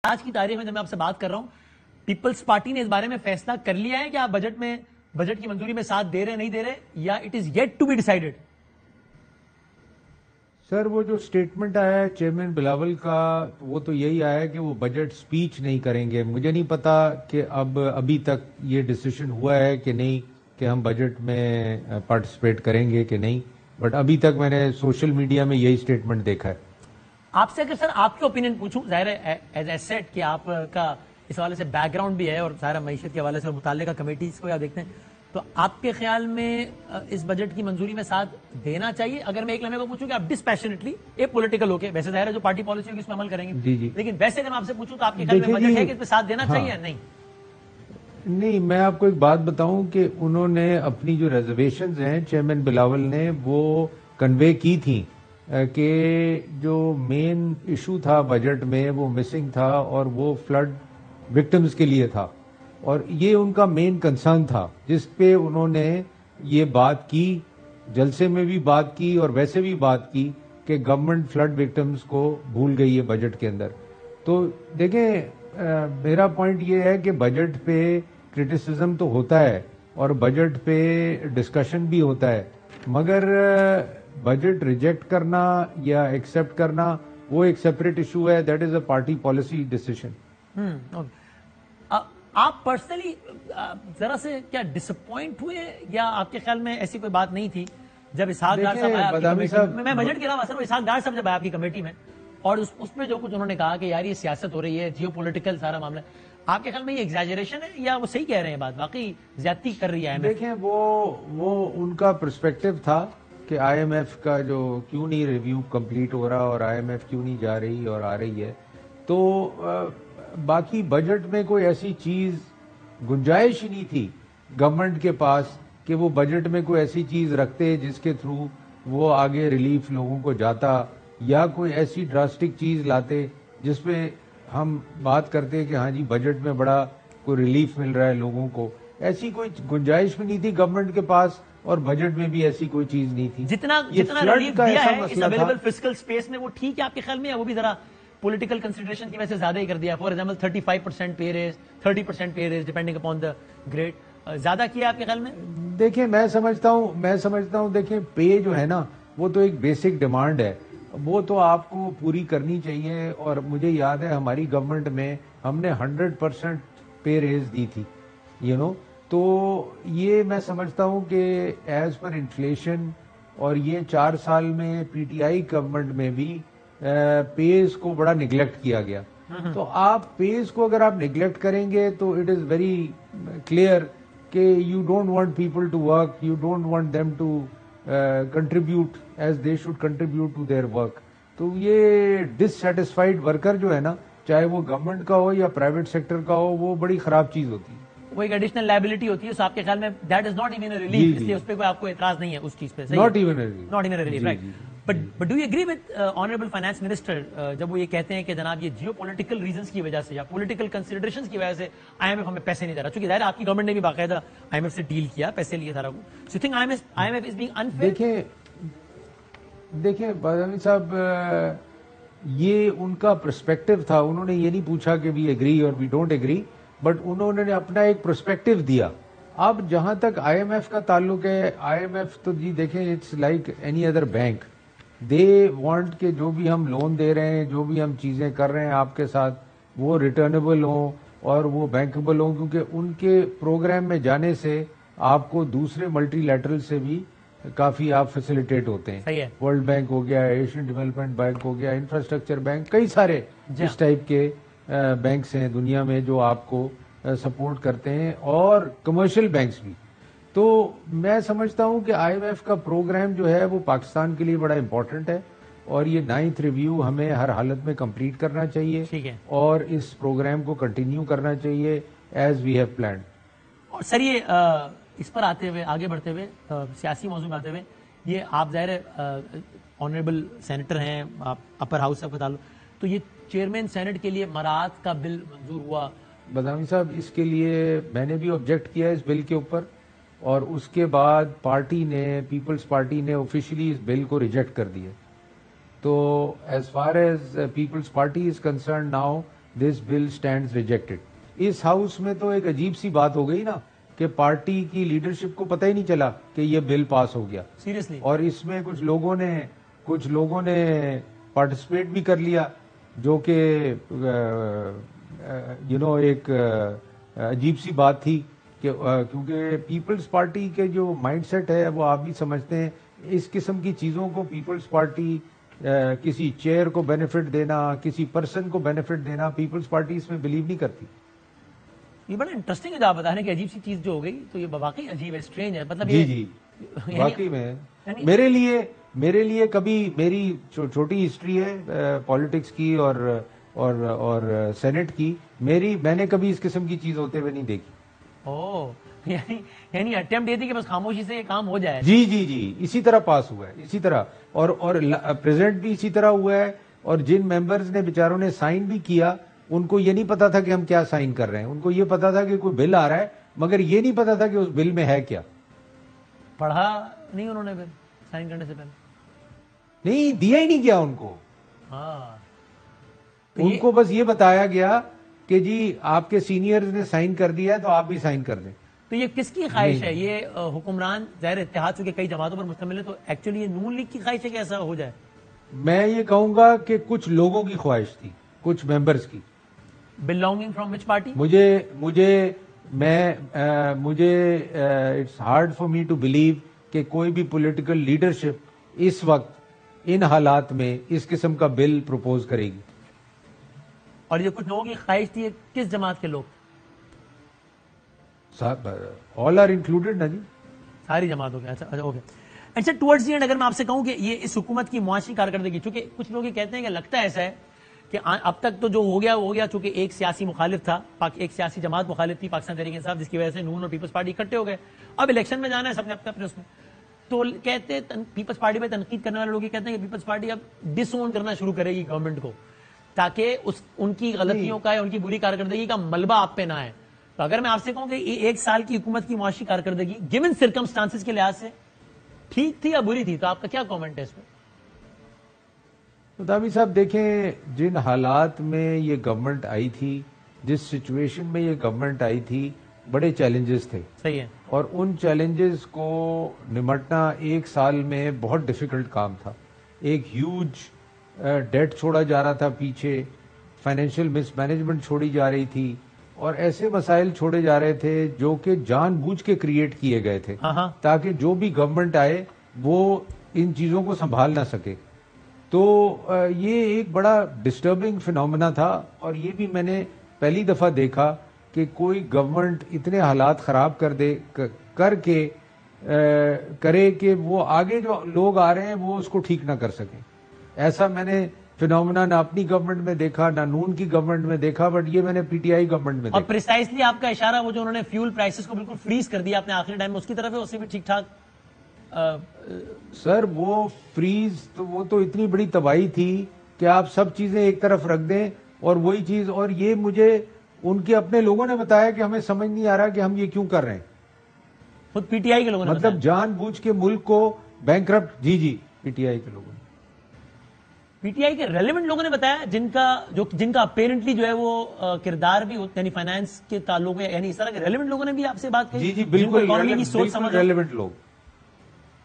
آج کی تاریخ میں جب میں آپ سے بات کر رہا ہوں پیپلز پارٹی نے اس بارے میں فیصلہ کر لیا ہے کہ آپ بجٹ کی منظوری میں ساتھ دے رہے نہیں دے رہے یا it is yet to be decided? Sir وہ جو سٹیٹمنٹ آیا ہے چیئرمین بلاول کا وہ تو یہی آیا ہے کہ وہ بجٹ سپیچ نہیں کریں گے. مجھے نہیں پتا کہ ابھی تک یہ ڈیسیشن ہوا ہے کہ نہیں کہ ہم بجٹ میں پارٹیسپیٹ کریں گے کہ نہیں, بٹ ابھی تک میں نے سوشل میڈیا میں یہی سٹیٹمنٹ دیکھا ہے. آپ سے اگر سر آپ کے اوپینین پوچھوں, ظاہر ہے ایز اے سیٹ کہ آپ کا اس حوالے سے بیک گراؤنڈ بھی ہے اور ظاہر معیشت کے حوالے سے متعلقہ کمیٹیز کو آپ دیکھتے ہیں, تو آپ کے خیال میں اس بجٹ کی منظوری میں ساتھ دینا چاہیے؟ اگر میں ایک لمحے کو پوچھوں کہ آپ ڈسپیشنیٹلی اے پولیٹیکل ہو کے, ویسے ظاہر ہے جو پارٹی پالیسی ہوگی اس میں عمل کریں گے, لیکن ویسے اگر میں آپ سے پوچھوں تو آپ کے خیال میں بجٹ ہے کہ اس میں ساتھ دینا چاہیے یا نہیں؟ نہیں, میں آپ کو ایک بات بتاؤں کہ انہوں نے اپنی جو ریزرویشنز ہیں چیئرمین بلاول نے وہ کنوے کی تھیں کہ جو مین ایشو تھا بجٹ میں وہ مسنگ تھا اور وہ فلڈ وکٹمز کے لیے تھا, اور یہ ان کا مین کنسرن تھا جس پہ انہوں نے یہ بات کی, جلسے میں بھی بات کی اور ویسے بھی بات کی کہ گورنمنٹ فلڈ وکٹمز کو بھول گئی ہے بجٹ کے اندر. تو دیکھیں میرا پوائنٹ یہ ہے کہ بجٹ پہ کرٹیسزم تو ہوتا ہے اور بجٹ پہ ڈسکشن بھی ہوتا ہے, مگر بجٹ ریجیکٹ کرنا یا ایکسپٹ کرنا وہ ایک سیپریٹ ایشو ہے. That is a party policy decision. آپ پرسنلی ذرا سے کیا ڈسپوائنٹ ہوئے یا آپ کے خیال میں ایسی کوئی بات نہیں تھی جب اسحاق ڈار صاحب آیا؟ میں بجٹ کے علاوہ سر اسحاق ڈار صاحب جب آیا آپ کی کمیٹی میں اور اس میں جو کچھ انہوں نے کہا کہ یار یہ سیاست ہو رہی ہے, جیو پولیٹیکل سارا معاملہ, آپ کے خیال میں یہ ایگزیجریشن ہے یا وہ صحیح کہہ رہے ہیں بات, واقعی زیادتی کر رہی ہے IMF؟ دیکھیں وہ ان کا پرسپیکٹو تھا کہ IMF کا جو کیوں نہیں ریویو کمپلیٹ ہو رہا اور IMF کیوں نہیں جا رہی اور آ رہی ہے. تو باقی بجٹ میں کوئی ایسی چیز گنجائش ہی نہیں تھی گورنمنٹ کے پاس کہ وہ بجٹ میں کوئی ایسی چیز رکھتے جس کے تھرو وہ آگے ریلیف لوگوں کو جاتا, یا کوئی ایسی ڈراسٹک چیز لاتے جس پہ ہم بات کرتے کہ ہاں جی بجٹ میں بڑا کوئی ریلیف مل رہا ہے لوگوں کو. ایسی کوئی گنجائش بھی نہیں تھی گورنمنٹ کے پاس اور بجٹ میں بھی ایسی کوئی چیز نہیں تھی. جتنا ریلیف دیا ہے اس اویلیبل فسکل سپیس میں وہ ٹھیک ہے آپ کے خیال میں, یا وہ بھی ذرا پولیٹیکل کنسیڈریشن کی وجہ سے زیادہ ہی کر دیا؟ For example 35% pay raise, 30% pay raise depending upon the grade, زیادہ کیا آپ کے خیال میں؟ دیکھیں میں سمجھتا ہوں دیکھیں پے جو ہے نا وہ تو ایک بیسک ڈیمانڈ ہے, وہ تو آپ کو پوری کرنی چاہیے. اور مجھے یاد ہے ہماری گورنمنٹ میں ہم نے 100% پے ریز دی تھی تو یہ میں سمجھتا ہوں کہ ایز پر انفلیشن اور یہ 4 سال میں PTI گورنمنٹ میں بھی پیز کو بڑا نگلیکٹ کیا گیا. تو آپ پیز کو اگر آپ نگلیکٹ کریں گے تو اٹ از ویری کلیئر کہ you don't want people to work, you don't want them to contribute as they should contribute to their work. تو یہ ڈسسیٹسفائیڈ ورکر جو ہے نا, چاہے وہ گورنمنٹ کا ہو یا پرائیویٹ سیکٹر کا ہو, وہ بڑی خراب چیز ہوتی ہے. وہ ایک ایڈیشنل لائبلٹی ہوتی ہے, اس آپ کے خیال میں that is not even a relief, اس لیے اس پہ کوئی آپ کو اعتراض نہیں ہے اس چیز پہ؟ Not even a relief, right. But do you agree with honourable finance minister جب وہ یہ کہتے ہیں کہ جناب یہ جیو پولیٹیکل ریزنس کی وجہ سے یا پولیٹیکل کنسیڈریشنس کی وجہ سے IMF ہمیں پیسے نہیں دے رہا, چونکہ ظاہر آپ کی گورنمنٹ نے بھی باقاعدہ IMF سے ڈیل کیا, پیسے لیے سارا کو, so you think IMF is being unfair? دیکھیں بادامی صاحب, یہ ان کا پرسپیکٹو تھا, انہوں نے یہ نہیں پوچھا کہ وی ایگری اور وی ڈونٹ ایگری, بٹ انہوں نے اپنا ایک پرسپیکٹو دیا. اب جہاں تک IMF کا تعلق ہے, IMF تو جی دیکھیں it's like any other bank, they want کہ جو بھی ہم لون دے رہے ہیں, جو بھی ہم چیزیں کر رہے ہیں آپ کے ساتھ, وہ ریٹرنیبل ہوں اور وہ بینکیبل ہوں, کیونکہ ان کے پروگرام میں جانے سے آپ کو دوسرے ملٹی لیٹرل سے بھی کافی آپ فیسیلیٹیٹ ہوتے ہیں. ورلڈ بینک ہو گیا, ایشین ڈیولپمنٹ بینک ہو گیا, انفراسٹرکچر بینک, کئی سارے اس ٹائپ کے بینکس ہیں دنیا میں جو آپ کو سپورٹ کرتے ہیں, اور کمرشل بینکس بھی. تو میں سمجھتا ہوں کہ IMF کا پروگرام جو ہے وہ پاکستان کے لیے بڑا امپورٹنٹ ہے, اور یہ 9th ریویو ہمیں ہر حالت میں کمپلیٹ کرنا چاہیے اور اس پروگرام کو کنٹینیو کرنا چاہیے ایز وی ہیو پلانڈ. اور سر یہ اس پر آتے ہوئے, آگے بڑھتے ہوئے, سیاسی موضوع میں آتے ہوئے, یہ آپ ظاہر آنریبل سینیٹر ہیں, آپ اپر ہاؤس کا تعلق, تو یہ چیئرمین سینٹ کے لیے مراعات کا بل منظور ہوا. بدامی صاحب اس کے لیے میں نے بھی آبجیکٹ کیا اس بل کے اوپر, اور اس کے بعد پارٹی نے, پیپلز پارٹی نے آفیشلی اس بل کو ریجیکٹ کر دیا. تو as far as Peoples Party is concern now this bill stands rejected. اس ہاؤس میں تو ایک عجیب سی بات ہو گئی نا کہ پارٹی کی لیڈرشپ کو پتہ ہی نہیں چلا کہ یہ بل پاس ہو گیا. سیریسلی. اور اس میں کچھ لوگوں نے پارٹیسپیٹ بھی کر لیا جو کہ ایک عجیب سی بات تھی کہ کیونکہ پیپلز پارٹی کے جو مائنڈ سیٹ ہے وہ آپ بھی سمجھتے ہیں, اس قسم کی چیزوں کو پیپلز پارٹی کسی چیئر کو بینیفٹ دینا, کسی پرسن کو بینیفٹ دینا, پیپلز پارٹی اس میں بلیو نہیں کرتی. یہ بڑا انٹرسٹنگ ہے آپ بتا رہے ہیں کہ عجیب سی چیز جو ہو گئی تو یہ واقعی عجیب ہے, اسٹرینج ہے. مطلب جی واقعی میں میرے لیے کبھی میری چھوٹی ہسٹری ہے پالیٹکس کی اور سینٹ کی, میں نے کبھی اس قسم کی چیز ہوتے ہوئے نہیں دیکھی. یعنی اٹیمپٹ یہ تھی کہ بس خاموشی سے یہ کام ہو جائے. جی اسی طرح پاس ہوا ہے, اسی طرح اور پریزنٹ بھی اسی طرح ہوا ہے. اور جن ممبرز نے بیچاروں نے سائن بھی کیا ان کو یہ نہیں پتا تھا کہ ہم کیا سائن کر رہے ہیں, ان کو یہ پتا تھا کہ کوئی بل آ رہا ہے مگر یہ نہیں پتا تھا کہ اس بل میں ہے کیا. پڑھا نہیں انہوں نے پھر سائن کرنے سے پہلے, نہیں دیا ہی نہیں گیا ان کو. ان کو بس یہ بتایا گیا کہ جی آپ کے سینئرز نے سائن کر دیا ہے تو آپ بھی سائن کر دیں. تو یہ کس کی خواہش ہے؟ یہ حکمران ظاہر اتحاد چونکہ کئی جماعتوں پر مشتمل ہے تو ایکچولی یہ نون لیگ کی خواہش ہے کہ ایسا ہو جائے؟ میں یہ کہوں گا کہ کچھ لوگوں کی خواہش تھی, کچھ ممبرز کی. belonging from which party? مجھے it's hard for me to believe کہ کوئی بھی پولیٹیکل لیڈرشپ اس وقت ان حالات میں اس قسم کا بل پروپوز کرے گی. اور یہ کچھ لوگوں کی خواہش تھی, کس جماعت کے لوگ؟ آل آر انکلوڈیڈ نا جی, ساری جماعتوں کے. اچھا اوکے. اچھا ٹورڈز دی اینڈ اگر میں آپ سے کہوں کہ یہ اس حکومت کی معاشی کارکردگی, چونکہ کچھ لوگ یہ کہتے ہیں کہ لگتا ایسا ہے کہ اب تک تو جو ہو گیا چونکہ ایک سیاسی مخالف تھا, ایک سیاسی جماعت مخالف تھی پاکستان تحریک انصاف, جس کی وجہ سے نون اور پیپلز پارٹی اکٹھے ہو گئے. اب الیکشن میں جانا ہے سب نے اپنے اس میں, تو کہتے پیپلز پارٹی پہ تنقید کرنے والے لوگ یہ کہتے ہیں کہ پیپلز پارٹی اب ڈس اون کرنا شروع کرے گی گورنمنٹ کو تاکہ ان کی غلطیوں کا, ان کی بری کارکردگی کا ملبہ آپ پہ نہ آئے. تو اگر میں آپ سے کہوں کہ ایک سال کی حکومت کی معاشی کارکردگی گیون سرکمسٹانسز کے لحاظ سے ٹھیک تھی یا بری تھی, تو آپ کا کیا کامنٹ ہے اس میں؟ دامی صاحب دیکھیں, جن حالات میں یہ گورنمنٹ آئی تھی, جس سچویشن میں یہ گورنمنٹ آئی تھی, بڑے چیلنجز تھے. صحیح ہے. اور ان چیلنجز کو نمٹنا ایک سال میں بہت ڈیفیکلٹ کام تھا. ایک ہیوج ڈیٹ چھوڑا جا رہا تھا پیچھے, فائنینشیل مس مینجمنٹ چھوڑی جا رہی تھی, اور ایسے مسائل چھوڑے جا رہے تھے جو کہ جان بوجھ کے کریٹ کیے گئے تھے تاکہ جو بھی گورنمنٹ آئے وہ ان چیزوں کو سنبھال نہ سکے. تو یہ ایک بڑا ڈسٹربنگ فینومینا تھا, اور یہ بھی میں نے پہلی دفعہ دیکھا کہ کوئی گورنمنٹ اتنے حالات خراب کرے کہ وہ آگے جو لوگ آ رہے ہیں وہ اس کو ٹھیک نہ کر سکیں. ایسا میں نے فینومینا نہ اپنی گورنمنٹ میں دیکھا نہ نون کی گورنمنٹ میں دیکھا, بٹ یہ میں نے پی ٹی آئی گورنمنٹ میں دیکھا. اور پریسائزلی آپ کا اشارہ وہ جو انہوں نے فیول پرائسز کو بالکل فریز کر دیا اپنے آخری ٹائم میں, اس کی طرف ہے, اسے بھی ٹھیک ٹھاک. سر وہ فریز تو وہ تو اتنی بڑی تباہی تھی کہ آپ سب چیزیں ایک طرف رکھ دیں اور وہی چیز, اور یہ مجھے ان کے اپنے لوگوں نے بتایا کہ ہمیں سمجھ نہیں آ رہا کہ ہم یہ کیوں کر رہے ہیں. خود پی ٹی آئی کے لوگوں نے مطلب جان بوجھ کے ملک کو bankrupt. G P T I کے لوگوں نے, پی ٹی آئی کے ریلیونٹ لوگوں نے بتایا جن کا اپیرنٹلی جو ہے وہ کردار بھی یعنی فائنانس کے تعلق میں, یعنی اس طرح کے ریلیونٹ لوگوں نے بھی آپ سے بات کی. جی بالکل ریلیونٹ لوگ,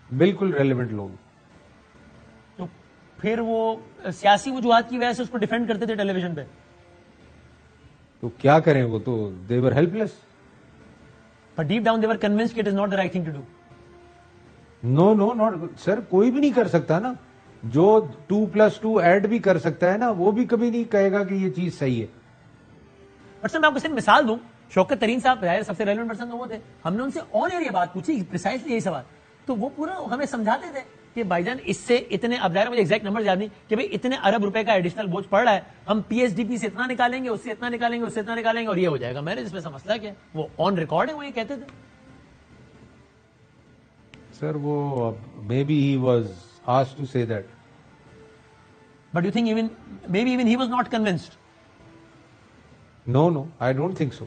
بالکل ریلیونٹ لوگ. تو پھر وہ سیاسی وجوہات کی وجہ سے اس کو ڈیفینڈ کرتے تھے ٹیلی ویژن پہ. تو کیا کریں, وہ تو they were helpless. But deep down they were convinced it is not the right thing to do. No, not سر, کوئی بھی نہیں کر سکتا نا. جو 2+2 ایڈ بھی کر سکتا ہے نا, وہ بھی کبھی نہیں کہے گا کہ یہ چیز صحیح ہے. سر میں آپ کو صرف مثال دوں, شوکت ترین صاحب سب سے ریلیونٹ پرسن وہ تھے, ہم نے ان سے آن ایئر یہ بات پوچھی پریسائزلی یہی سوال, تو وہ پورا ہمیں سمجھاتے تھے کہ بھائی جان اس سے اتنے, اب ظاہر مجھے ایگزیکٹ نمبر یاد نہیں کہ بھائی اتنے ارب روپے کا ایڈیشنل بوجھ پڑ رہا ہے, ہم پی ایس ڈی پی سے اتنا نکالیں گے, اس سے اتنا نکالیں گے, اس سے اتنا نکالیں گے, اور یہ ہو جائے گا. میں نے اس میں سے مسئلہ کیا, وہ آن ریکارڈ ہے, وہ یہ کہتے تھے. سر وہ maybe he was asked to say that. But you think maybe even he was not convinced? No, I don't think so.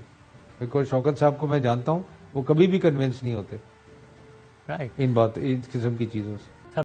Because شوکت صاحب کو میں جانتا ہوں, وہ کبھی بھی کنونس نہیں ہوتے ان قسم کی چیزوں سے.